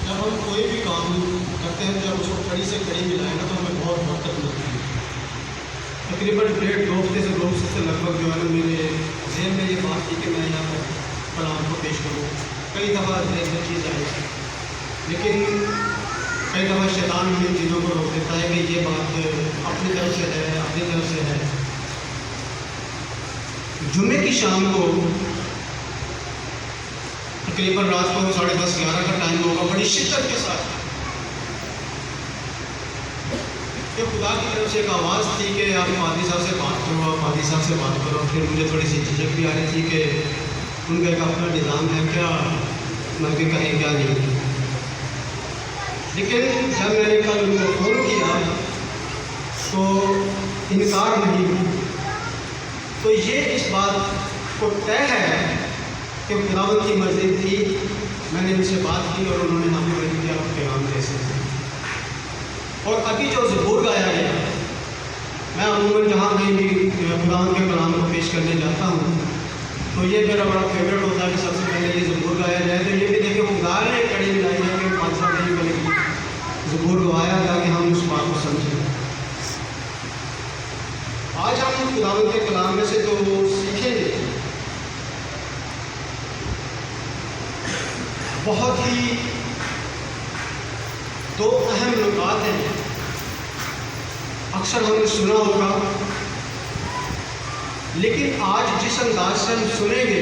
جب ہم کوئی بھی کام کرتے ہیں جب اس کو کڑی سے کڑی ملائیں نا تو ہمیں بہت برکت ملتی ہے. تقریباً 1.5-2 ہفتے سے 2 ہفتے سے لگ بھگ جو ہے نا میرے ذہن میں یہ بات تھی کہ میں یہاں پر کلام کو پیش کروں. کئی دفعہ ذہن میں چیز آئی لیکن کئی دفعہ شیطان ہمیں چیزوں کو روک دیتا ہے کہ یہ بات اپنی طرف سے ہے اپنی طرف سے ہے. جمعے کی شام کو تقریباً رات کو 10:30-11 کا ٹائم ہوگا, بڑی شدت کے ساتھ کہ خدا کی طرف سے ایک آواز تھی کہ آپ پادری صاحب سے بات کرو, آپ پادری صاحب سے بات کرو. پھر مجھے تھوڑی سی جھجک بھی آ رہی تھی کہ ان کا ایک اپنا نظام ہے, کیا مگر کہیں کیا نہیں. لیکن جب میں نے کل ان کو فون کیا تو انکار نہیں ہوا. تو یہ اس بات کو طے ہے کہ خداوند کی مرضی تھی. میں نے ان سے بات کی اور انہوں نے ہمیں کیا پیغام دے سکتے. اور ابھی جو زبور گایا گیا, میں عموماً جہاں کہیں بھی خداوند کے کلام کو پیش کرنے جاتا ہوں تو یہ میرا بڑا فیوریٹ ہوتا ہے کہ سب سے پہلے یہ زبور گایا جائے. تو یہ بھی دیکھیں خدا نے ایک کڑی ملائی ہے کہ 5 سال نہیں بنے زبور گوایا تاکہ ہم اس بات کو سمجھیں. آج ہم خداوند کے کلام میں سے جو سیکھیں گے بہت ہی 2 اہم نکات ہیں. اکثر ہم نے سنا ہوگا لیکن آج جس انداز سے ہم سنیں گے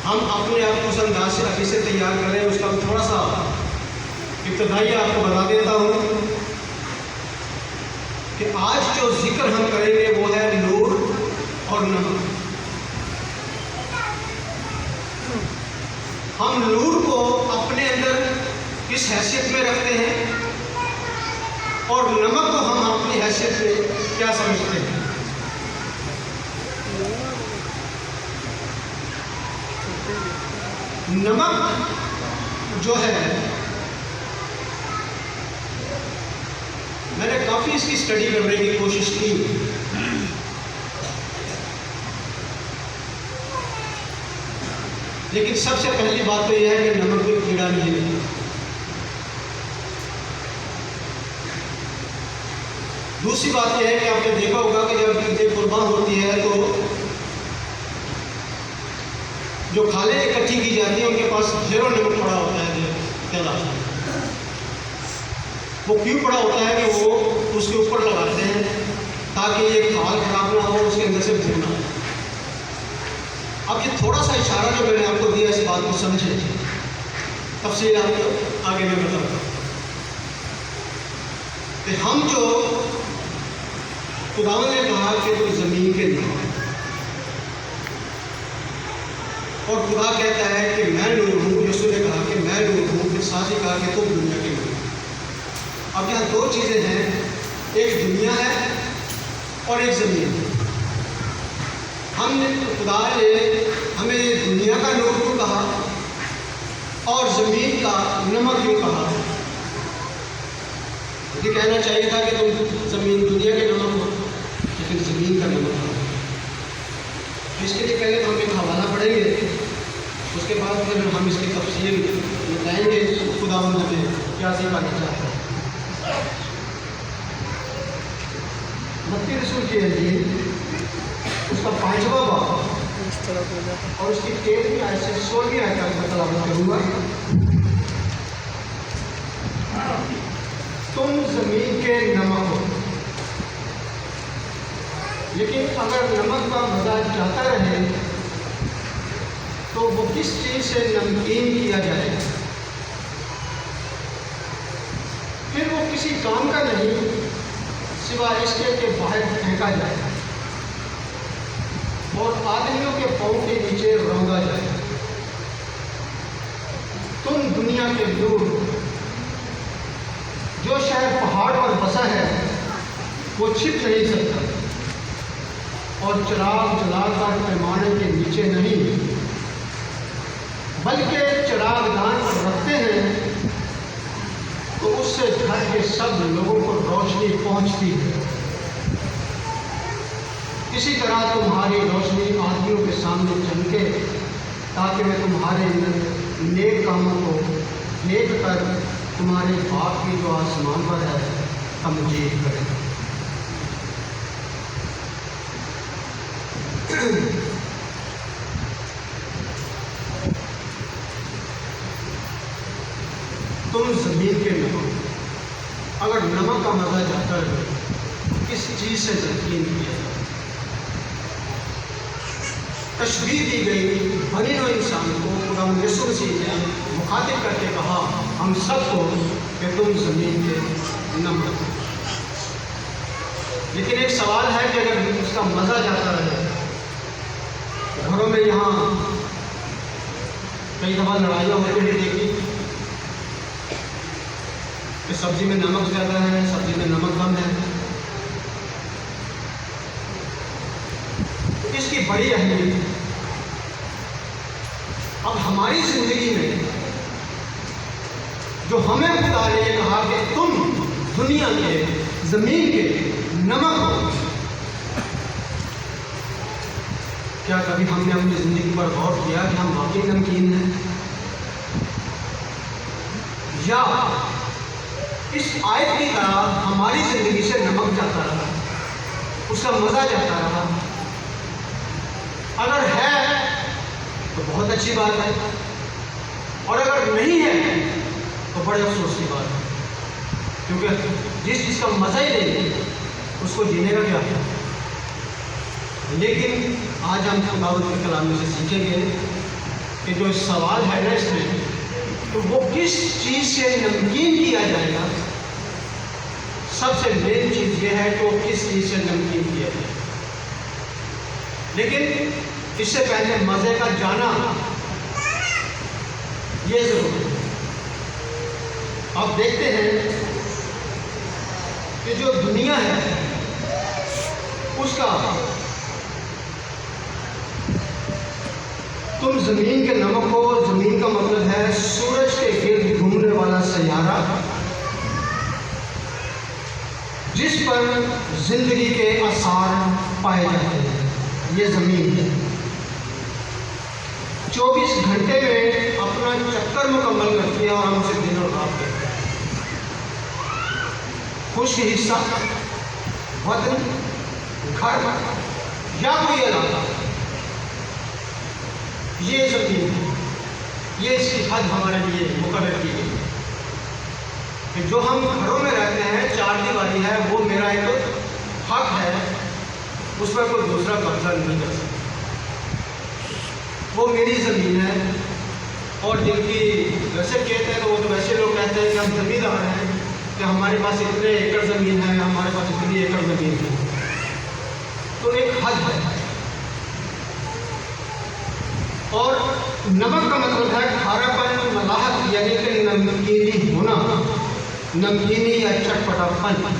ہم اپنے آپ کو اس انداز سے ابھی سے تیار کریں. اس کا تھوڑا سا ابتدائی آپ کو بتا دیتا ہوں کہ آج جو ذکر ہم کریں گے وہ ہے نور اور نمک. ہم نور کو اپنے اندر کس حیثیت میں رکھتے ہیں اور نمک کو ہم اپنی حیثیت میں کیا سمجھتے ہیں. نمک جو ہے میں نے کافی اس کی اسٹڈی کرنے کی کوشش کی. لیکن سب سے پہلی بات تو یہ ہے کہ نمک کوئی کیڑا نہیں ہے. دوسری بات یہ ہے کہ آپ نے دیکھا ہوگا کہ جب عید قربان ہوتی ہے تو جو کھالیں اکٹھی کی جاتی ہیں ان کے پاس ڈھیروں نمک پڑا ہوتا ہے. وہ کیوں پڑا ہوتا ہے کہ وہ اس کے اوپر لگاتے ہیں تاکہ یہ کھال خراب نہ ہو, اس کے اندر سے بھرنا ہو. اب یہ تھوڑا سا اشارہ جو میں نے آپ کو دیا اس بات کو سمجھیں, تفصیل آپ کو آگے میں بتاؤں گا. کہ ہم جو خداوند نے کہا کہ تو زمین کے نور اور خدا کہتا ہے کہ میں نور ہوں. یسوع نے کہا کہ میں نور ہوں, پھر ساتھ ہی کہا کہ تم دنیا کے نور. اب یہاں 2 چیزیں ہیں, ایک دنیا ہے اور ایک زمین ہے. ہم نے خدا نے ہمیں دنیا کا نور کیوں کہا اور زمین کا نمک کیوں کہا. یہ کہنا چاہیے تھا کہ تم زمین دنیا کے نمک ہو لیکن زمین کا نمک ہو. اس کے لیے پہلے تو ہم ایک حوالہ پڑھیں گے, اس کے بعد پھر ہم اس کی تفصیل بتائیں گے خداوند ہمیں کیا سکھانا چاہتا ہے. متی رسول کی انجیل اس کا 5واں باب اور اس کی 13ویں آیت سے 16ویں آیت تک میں تلاوت کروں گا. تم زمین کے نمک ہو, لیکن اگر نمک کا مزہ جاتا رہے تو وہ کس چیز سے نمکین کیا جائے. پھر وہ کسی کام کا نہیں سوائے اس کے کہ باہر پھینکا جائے اور آدمیوں کے پاؤں کے نیچے روندا جائے. تم دنیا کے نور ہو. جو شہر پہاڑ پر بسا ہے وہ چھپ نہیں سکتا اور چراغ جلا کر پیمانے کے نیچے نہیں بلکہ چراغ دان پر رکھتے ہیں تو اس سے گھر کے سب لوگوں کو روشنی پہنچتی ہے. اسی طرح تمہاری روشنی آدمیوں کے سامنے چمکے تاکہ میں تمہارے نیک کاموں کو نیک کر تمہارے باپ کی جو آسمان پر ہے تمجید کرے۔ تم زمین کے نمک، اگر نمک کا مزہ جاتا ہے کس چیز سے تلقین کیا جائے؟ تشبیہ دی گئی بنی نوع انسان کو خدا یسوع مسیح نے مخاطب کر کے کہا ہم سب کو کہ تم زمین کے نمک۔ لیکن ایک سوال ہے کہ اگر اس کا مزہ جاتا رہے، گھروں میں یہاں کئی دفعہ لڑائیاں ہوتی ہیں دیکھی کہ سبزی میں نمک زیادہ ہے، سبزی میں نمک کم ہے، اس کی بڑی اہمیت ہے۔ اب ہماری زندگی میں جو ہمیں خدا نے یہ کہا کہ تم دنیا کے زمین کے نمک ہو، کیا کبھی ہم نے اپنی زندگی پر غور کیا کہ ہم واقعی نمکین ہیں؟ یا اس آیت کی طرح ہماری زندگی سے نمک جاتا رہا، اس کا مزہ جاتا رہا؟ اگر ہے تو بہت اچھی بات ہے، اور اگر نہیں ہے تو بڑے افسوس کی بات ہے، کیونکہ جس چیز کا مزہ ہی نہیں اس کو جینے کا کیا ہے؟ لیکن آج ہم خداوند کے کلام میں سے سیکھیں گے کہ جو سوال ہے نا اس میں، تو وہ کس چیز سے نمکین کیا جائے گا؟ سب سے مین چیز یہ ہے کہ وہ کس چیز سے نمکین کیا جائے گا۔ لیکن اس سے پہلے مزے کا جانا یہ ضروری ہے۔ آپ دیکھتے ہیں کہ جو دنیا ہے اس کا تم زمین کے نمک ہو، زمین کا مطلب ہے سورج کے گرد گھومنے والا سیارہ جس پر زندگی کے آثار پائے جاتے ہیں، یہ زمین ہے۔ 24 گھنٹے میں اپنا چکر مکمل کرتی ہے اور ہم اسے دن اور رات کہتے ہیں۔ خشک حصہ، وطن، گھر یا کوئی علاقہ، یہ زمین ہے، یہ اس کی حد ہمارے لیے مقرر کی گئی کہ جو ہم گھروں میں رہتے ہیں، چار دیواری ہے، وہ میرا ایک حق ہے، اس پر کوئی دوسرا قبضہ نہیں کر سکتا، وہ میری زمین ہے۔ اور جن کی ویسے کہتے ہیں تو وہ تو ویسے لوگ کہتے ہیں کہ ہم زمیندار ہیں، کہ ہمارے پاس اتنے ایکڑ زمین ہے، ہمارے پاس اتنی ایکڑ زمین ہے، تو ایک حد ہے۔ اور نمک کا مطلب ہے کھارا پن، ملاحت، یعنی کہ نمکینی ہونا، نمکینی یا چٹپٹا پن۔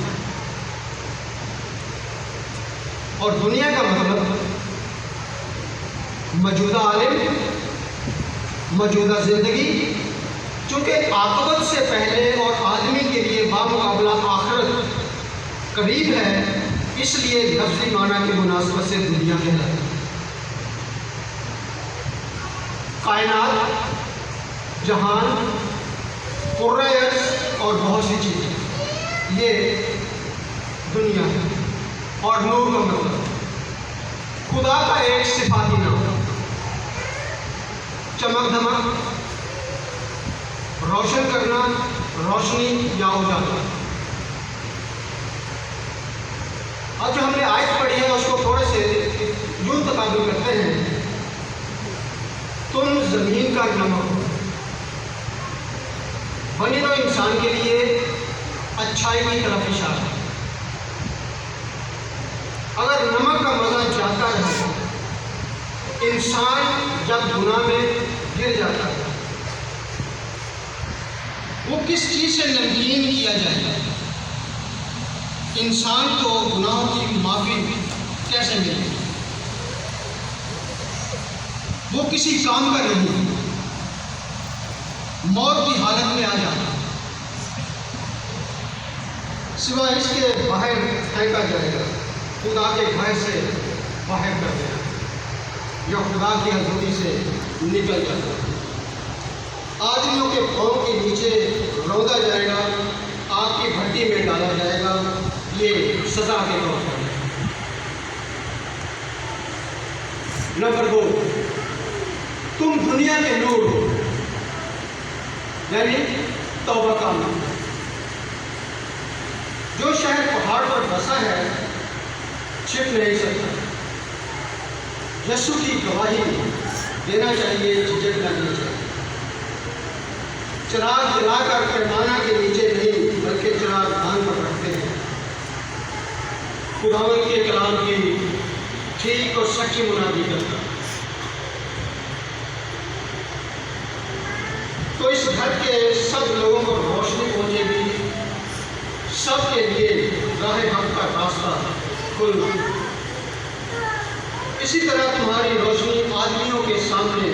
اور دنیا کا مطلب موجودہ عالم، موجودہ زندگی، چونکہ عاقبت سے پہلے اور آدمی کے لیے بامقابلہ آخرت قریب ہے، اس لیے لفظی معنی کی مناسبت سے دنیا کہلاتی ہے۔ کائنات، جہان، قرۂ ارض اور بہت سی چیزیں، یہ دنیا ہے۔ اور نور کا مطلب خدا کا ایک صفاتی نام، چمک دھمک، روشن کرنا، روشنی یا اجالا۔ اب جو ہم نے آیت پڑھی ہے اس کو تھوڑے سے یوں تقابل کرتے ہیں، تم زمین کا نمک ہو۔ بنی نوع انسان کے لیے اچھائی کی طرف اشارہ ہے۔ اگر نمک کا مزہ جاتا رہے، انسان جب گناہ میں گر جاتا ہے، وہ کس چیز سے نمکین کیا جائے؟ انسان کو گناہوں کی معافی کیسے ملے؟ وہ کسی کام کا نہیں، موت کی حالت میں آ جانا، سوائے اس کے باہر پھینکا جائے گا، خدا کے گھر سے باہر کر دینا یا خدا کی حضوری سے نکل جانا۔ آدمیوں کے پاؤں کے نیچے روندا جائے گا، آگ کی بھٹی میں ڈالا جائے گا، یہ سزا کے طور پر۔ نمبر 2، تم دنیا کے نور ہو، یعنی توبہ کا عمل۔ جو شہر پہاڑ پر بسا ہے چھپ نہیں سکتا۔ یسوع کی گواہی دینا چاہیے، جھجک کرنی چاہیے۔ چراغ جلا کر پیمانہ کے نیچے نہیں بلکہ چراغ دان پر رکھتے ہیں۔ خداوند کے کلام کی ٹھیک اور سچی منادی کرتا۔ تو اس گھر کے سب لوگوں کو روشنی پہنچے گی، سب کے لیے راہ حق کا راستہ کھل گیا۔ اسی طرح تمہاری روشنی آدمیوں کے سامنے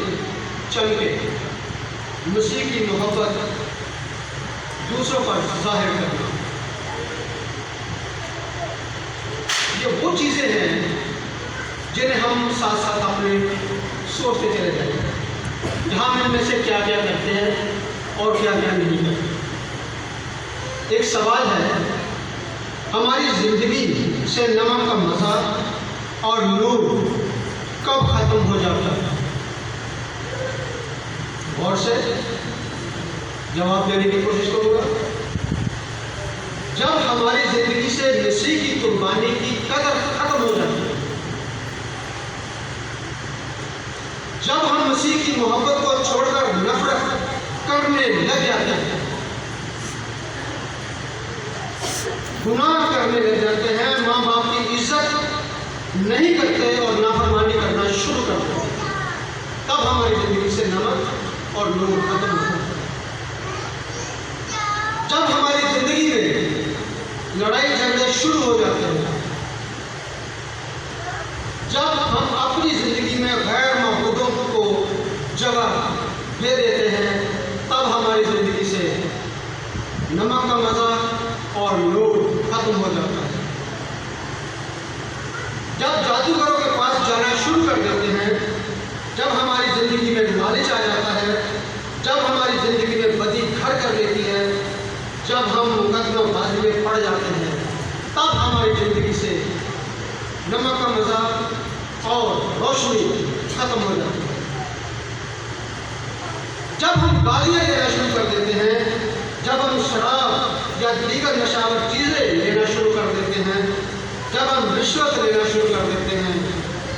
چمکے، مسیح کی محبت دوسروں پر ظاہر کرنا۔ یہ وہ چیزیں ہیں جنہیں ہم ساتھ ساتھ اپنے سوچتے چلے جائیں گے، جہاں ہم ان میں سے کیا کیا کرتے ہیں اور کیا کیا نہیں کرتے۔ ایک سوال ہے، ہماری زندگی سے نمک کا مزہ اور نور کب ختم ہو جاتا ہے؟ غور سے جواب دینے کی کوشش کروں گا۔ جب ہماری زندگی سے مسیح کی قربانی کی قدر ختم ہو جاتی ہے، جب ہم مسیح کی محبت کو چھوڑ کر نفرت کرنے لگ جاتے ہیں، گناہ کرنے لگ جاتے ہیں، ماں باپ کی عزت نہیں کرتے اور نافرمانی کرنا شروع کرتے ہیں، تب ہماری زندگی سے نمک اور نور ختم ہو جاتا ہے۔ جب ہماری زندگی میں لڑائی جھگڑے شروع ہو جاتے ہیں، جب ہم اپنی زندگی میں غیر محبوبوں کو جگہ دے دیتے ہیں، تب ہماری زندگی سے نمک کا مزہ اور نور ختم ہو جاتا ہے۔ جب جادوگروں کے پاس جانا شروع کر دیتے ہیں، جب ہماری زندگی میں لالچ آ جاتا ہے، جب ہماری زندگی میں بدی گھر کر لیتی ہے، جب ہم مقدمہ بازی میں پڑ جاتے ہیں، تب ہماری زندگی سے نمک کا مزہ اور روشنی ختم ہو جاتی ہے۔ جب ہم گالیاں دینا شروع کر دیتے ہیں، جب ہم شراب یا دیگر نشاور چیزیں لینا شروع کر دیتے ہیں، جب ہم رشوت لینا شروع کر دیتے ہیں،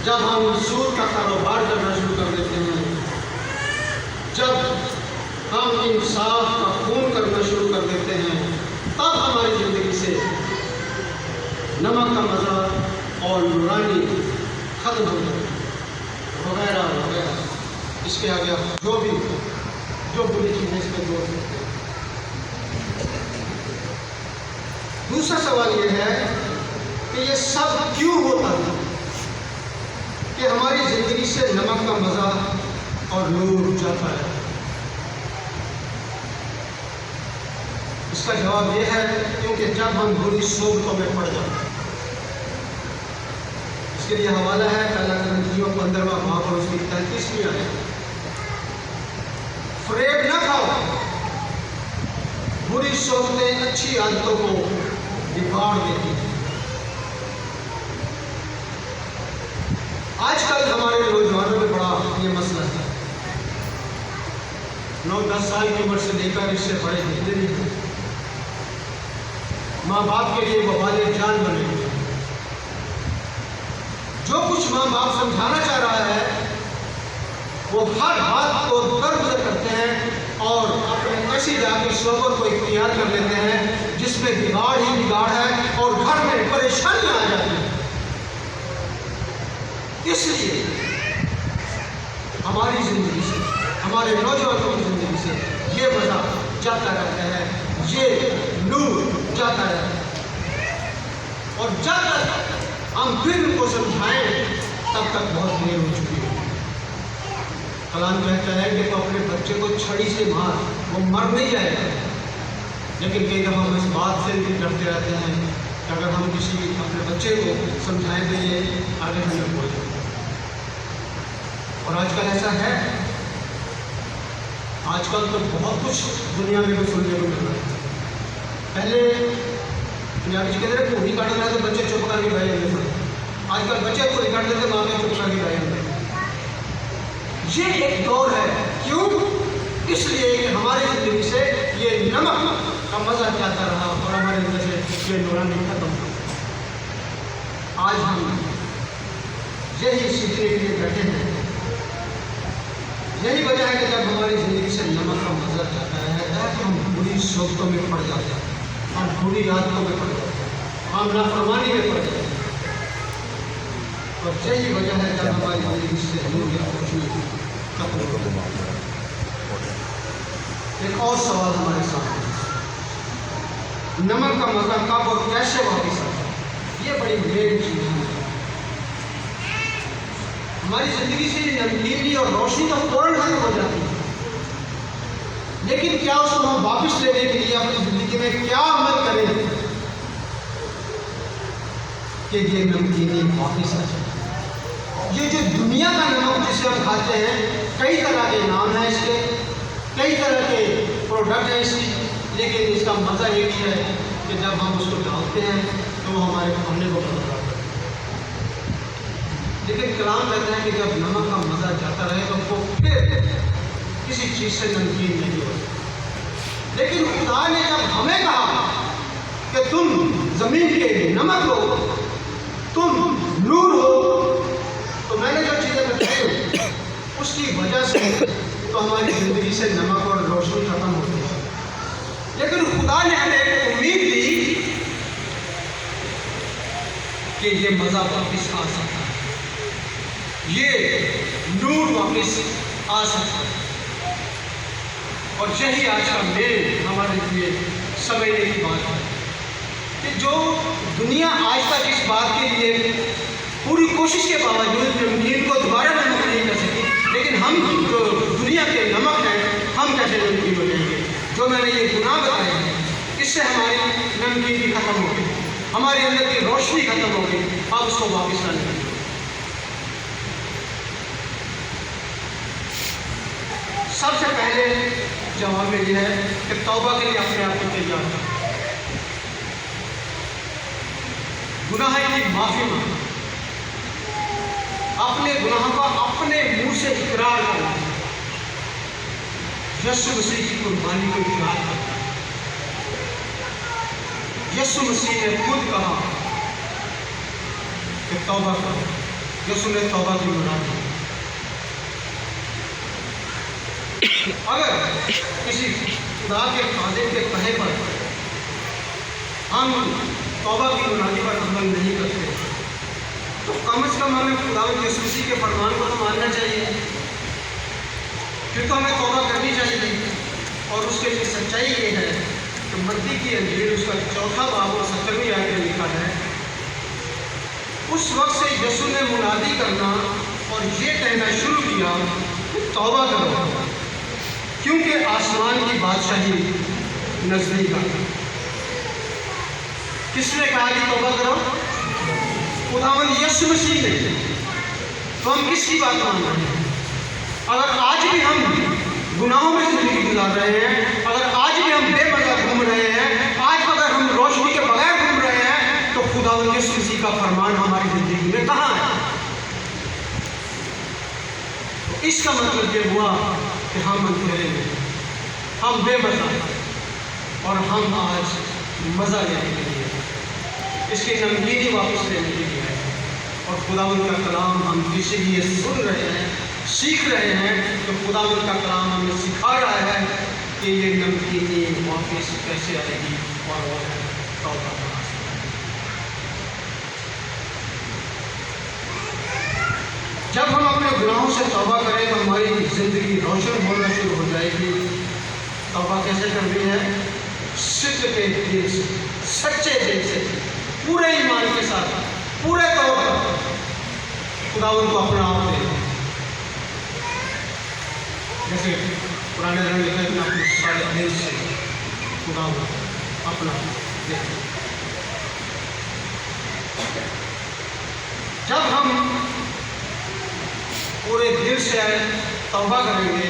جب ہم سود کا کاروبار کرنا شروع کر دیتے ہیں، جب ہم انصاف کا خون کرنا شروع کر دیتے ہیں، تب ہماری زندگی سے نمک کا مزہ اور نورانی ختم ہو جاتا ہے، وغیرہ وغیرہ۔ اس کے آگے جو بری چیزیں اس میں جوڑ سکتے ہیں۔ دوسرا سوال یہ ہے کہ یہ سب کیوں ہوتا ہے کہ ہماری زندگی سے نمک کا مزہ اور نور جاتا ہے؟ اس کا جواب یہ ہے کیونکہ جب ہم بری صحبتوں میں پڑ جاتے ہیں۔ اس کے لیے حوالہ ہے پہلا کرنتھیوں 15واں باب اور اس کی 33ویں آیت۔ فریب نہ کھاؤ، بری صحبتیں اچھی عادتوں کو بگاڑ دیتی ہیں۔ آج کل ہمارے نوجوانوں میں بڑا یہ مسئلہ ہے، 9-10 سال کی عمر سے لے کر اس سے بڑے جتنے بھی ہیں، ماں باپ کے لیے وبال جان بنے ہوئے ہیں۔ جو کچھ ماں باپ سمجھانا چاہ رہا ہے وہ ہر بات کو درگزر کرتے ہیں اور اپنے ایسی ذاتی صحبت کو اختیار کر لیتے ہیں جس میں بگاڑ ہی بگاڑ ہے اور گھر میں پریشانیاں آ جاتی ہیں۔ اس لیے ہماری زندگی سے، ہمارے نوجوانوں کی زندگی سے یہ مزہ جاتا رہتا ہے، یہ نور جاتا رہتا ہے، اور جب تک ہم پھر ان کو سمجھائیں تب تک بہت دیر ہو چکی ہے۔ کلام کہتا ہے کہ تو اپنے بچے کو چھڑی سے مار، وہ مر نہیں جائے گا، لیکن کئی دفعہ ہم اس بات سے ڈرتے رہتے ہیں کہ اگر ہم کسی اپنے بچے کو سمجھائیں تو یہ آگے ہمیں بول جائے۔ اور آج کل ایسا ہے، آج کل تو بہت کچھ دنیا میں بھی سننے کو مل رہا ہے. پہلے پنجابی جی کہتے ہیں پوری کاٹ رہا ہے تو بچے چپ کر کے بھائی جاتے تھے. آج کل بچے پوری کاٹ دیتے ماں پہ چپ کر کے بھائی جاتے ہیں. یہ ایک دور ہے. کیوں؟ اس لیے کہ ہماری زندگی سے یہ نمک کا مزہ جاتا رہا اور ہمارے اندر سے یہ نورانی ختم ہو. آج ہم یہی سیکھنے کے لیے بیٹھے ہیں. یہی وجہ ہے کہ جب ہماری زندگی سے نمک کا مزہ جاتا ہے تو ہم بری صحبتوں میں پڑ جاتے ہیں, ہم بری عادتوں میں پڑ جاتے ہیں, ہم نافرمانی میں پڑ جاتے ہیں. اور یہی وجہ ہے جب ہماری زندگی سے نور کی روشنی ختم ہو جاتی ہے. ایک اور سوال ہمارے سامنے ہے, نمک کا مزہ کب اور کیسے واپس آتا ہے؟ یہ بڑی مین چیز ہے. ہماری زندگی سے نمکینی اور روشنی تو فوراً ختم ہو جاتی ہے, لیکن کیا اس کو ہم واپس لینے کے لیے اپنی زندگی میں کیا عمل کریں کہ یہ نمکینی واپس آ جائے؟ یہ جو دنیا کا نمک جسے ہم کھاتے ہیں, کئی طرح کے نام ہیں اس کے, کئی طرح کے پروڈکٹ ہیں اس کی, لیکن اس کا مزہ یہ بھی ہے کہ جب ہم اس کو ڈالتے ہیں تو وہ ہمارے کھانے کو بدل جاتا ہے. لیکن کلام کہتا ہے کہ جب نمک کا مزہ جاتا رہے تو وہ پھر کسی چیز سے نمکین نہیں ہوتا. لیکن خدا نے جب ہمیں کہا کہ تم زمین کے نمک ہو, تم نور ہو, تو میں نے جو چیزیں بتائی اس کی وجہ سے تو ہماری زندگی سے نمک اور روشنی ختم ہوتی ہے. لیکن خدا نے ہمیں ایک امید دی کہ یہ مزہ واپس آ سکتا ہے, یہ نور واپس آ سکتا ہے. اور یہی آج کا مین ہمارے لیے سمجھنے کی بات ہے کہ جو دنیا آج تک اس بات کے لیے پوری کوشش کے باوجود نمکین کو دوبارہ نمک نہیں کر سکی, لیکن ہم جو دنیا کے نمک ہیں ہم کیسے نمکین ہو جائیں گے؟ جو میں نے یہ گناہ بتائے ہیں اس سے ہماری نمکینی ختم ہو گئی, ہمارے اندر کی روشنی ختم ہو گئی. آپ اس کو واپس لانے لگے. سب سے پہلے جواب میں یہ ہے کہ توبہ کے لیے اپنے آپ کو تیار کریں, گناہ کی معافی مانگیں, اپنے گناہوں کا اپنے منہ سے اقرار کرنا, یسوع مسیح کی قربانی کو اقرار کرنا. یسوع مسیح نے خود کہا کہ توبہ کرو. یسوع نے توبہ کی مراد دی. اگر کسی خدا کے قادر کے کہے پر ہم توبہ کی منادی پر عمل نہیں کرتے تو کم از کم ہمیں خدا یسوع مسیح کے فرمان کو تو ماننا چاہیے, پھر تو ہمیں توبہ کرنی چاہیے. اور اس کے لیے سچائی یہ ہے کہ متی کی انجیل اس کا 4 باب اور 17ویں آیت میں لکھا ہے, اس وقت سے یسوع نے منادی کرنا اور یہ کہنا شروع کیا کہ توبہ کرو کیونکہ آسمان کی بادشاہی نزدیک آ گئی. کس نے کہا کہ توبہ کرو؟ خداوند یسوع مسیح نے. تو ہم کس کی بات مان رہے ہیں؟ اگر آج بھی ہم گناہوں میں زندگی گزار رہے ہیں, اگر آج بھی ہم بے مزہ گھوم رہے ہیں, آج اگر ہم روشنی کے بغیر گھوم رہے ہیں, تو خداوند یسوع مسیح کا فرمان ہماری زندگی میں کہاں ہے؟ تو اس کا مطلب یہ ہوا کہ ہم اندھیرے میں, ہم بے مزہ ہیں, اور ہم آج مزہ لینے کے لیے, اس کی نمکینی واپس لینے کے لیے ہے. اور خداوند کا کلام ہم اسی لیے سن رہے ہیں, سیکھ رہے ہیں, تو خداوند کا کلام ہمیں سکھا رہا ہے کہ یہ نمکینی واپس کیسے آئے گی, اور وہ ہے توبہ. جب ہم اپنے گناہوں سے توبہ کریں تو ہماری زندگی روشن ہونا شروع ہو جائے گی. توبہ کیسے کرنی ہے؟ صدق کے دل سے, سچے دل سے, پورے ایمان کے ساتھ, پورے طور پر خداوند کو اپنا آپ دے. جیسے پرانے دن لکھا ہے کہ اپنے سارے دل سے خداوند اپنا دے. جب ہم پورے دل سے توبہ کریں گے,